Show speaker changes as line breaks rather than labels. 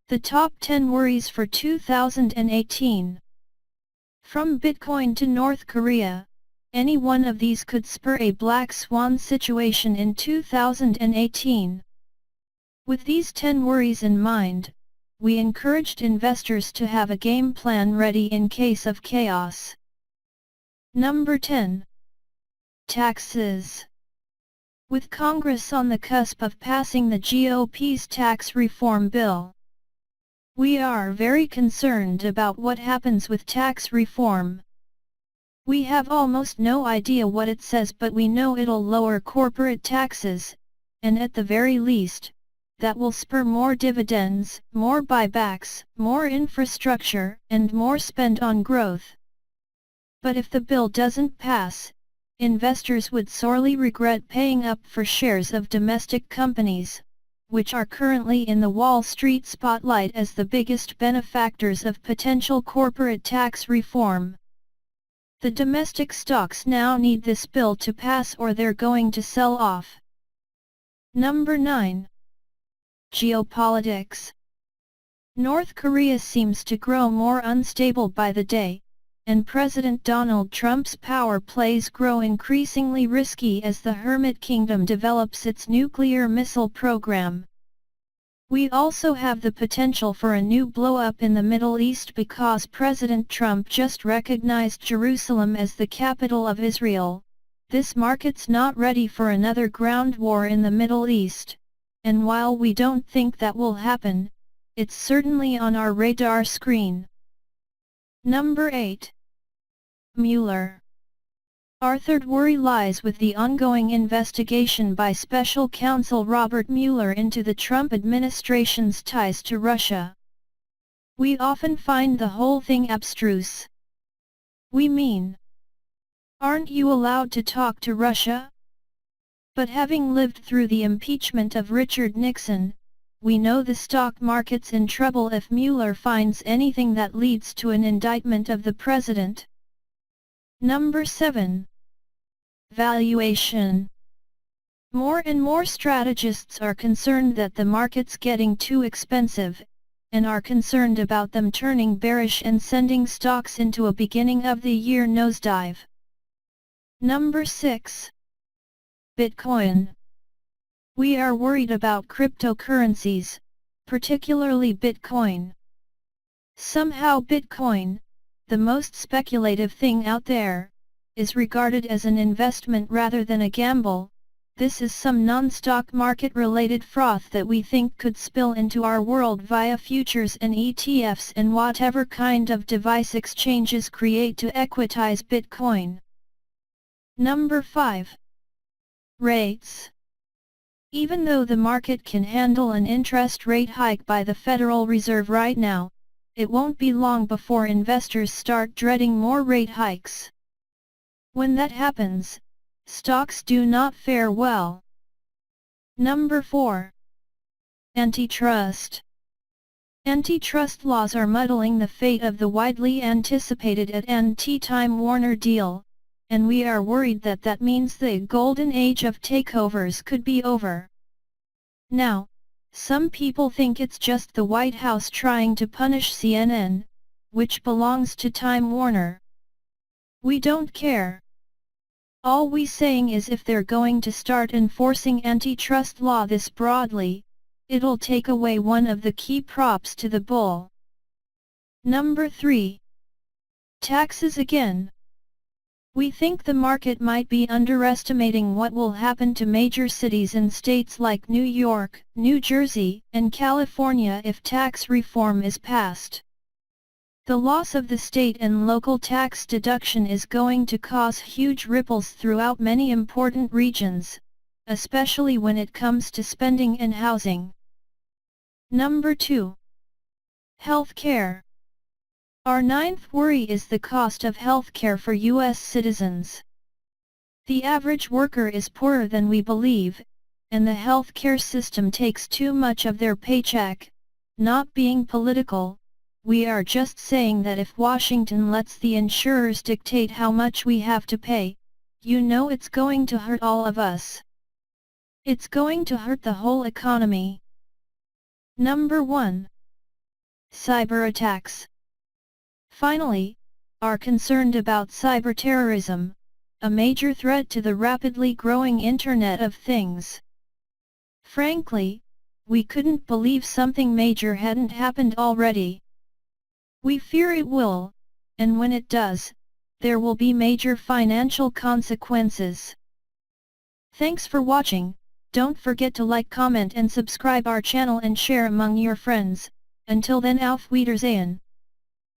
The top 10 worries for 2018. From Bitcoin to North Korea, any one of these could spur a black swan situation in 2018. With these 10 worries in mind, we encouraged investors to have a game plan ready in case of chaos. Number 10. Taxes. With Congress on the cusp of passing the GOP's tax reform bill, we are very concerned about what happens with tax reform. We have almost no idea what it says, but we know it'll lower corporate taxes, and at the very least, that will spur more dividends, more buybacks, more infrastructure, and more spend on growth. But if the bill doesn't pass, investors would sorely regret paying up for shares of domestic companies, which are currently in the Wall Street spotlight as the biggest benefactors of potential corporate tax reform. The domestic stocks now need this bill to pass or they're going to sell off. Number 9. Geopolitics. North Korea seems to grow more unstable by the day, and President Donald Trump's power plays grow increasingly risky as the Hermit Kingdom develops its nuclear missile program. We also have the potential for a new blow-up in the Middle East because President Trump just recognized Jerusalem as the capital of Israel. This market's not ready for another ground war in the Middle East, and while we don't think that will happen, it's certainly on our radar screen. Number 8. Mueller. Our third worry lies with the ongoing investigation by Special Counsel Robert Mueller into the Trump administration's ties to Russia. We often find the whole thing abstruse. We mean, aren't you allowed to talk to Russia? But having lived through the impeachment of Richard Nixon, we know the stock market's in trouble if Mueller finds anything that leads to an indictment of the president. Number 7. Valuation. More and more strategists are concerned that the market's getting too expensive, and are concerned about them turning bearish and sending stocks into a beginning of the year nosedive. Number 6. Bitcoin. We are worried about cryptocurrencies, particularly Bitcoin. Somehow Bitcoin, the most speculative thing out there, is regarded as an investment rather than a gamble. This is some non-stock market related froth that we think could spill into our world via futures and ETFs and whatever kind of device exchanges create to equitize Bitcoin. Number 5. Rates. Even though the market can handle an interest rate hike by the Federal Reserve right now, it won't be long before investors start dreading more rate hikes. When that happens, stocks do not fare well. Number 4. Antitrust. Antitrust laws are muddling the fate of the widely anticipated AT&T Time Warner deal, and we are worried that that means the golden age of takeovers could be over. Now, some people think it's just the White House trying to punish CNN, which belongs to Time Warner. We don't care. All we saying is if they're going to start enforcing antitrust law this broadly, it'll take away one of the key props to the bull. Number 3. Taxes again. We think the market might be underestimating what will happen to major cities in states like New York, New Jersey, and California if tax reform is passed. The loss of the state and local tax deduction is going to cause huge ripples throughout many important regions, especially when it comes to spending and housing. Number 2. Healthcare. Our ninth worry is the cost of healthcare for U.S. citizens. The average worker is poorer than we believe, and the healthcare system takes too much of their paycheck. Not being political, we are just saying that if Washington lets the insurers dictate how much we have to pay, you know it's going to hurt all of us. It's going to hurt the whole economy. Number 1. Cyber attacks. Finally, are concerned about cyber terrorism, a major threat to the rapidly growing Internet of Things. Frankly, we couldn't believe something major hadn't happened already. We fear it will, and when it does, there will be major financial consequences. Thanks for watching. Don't forget to like, comment and subscribe our channel and share among your friends. Until then, auf Wiedersehen.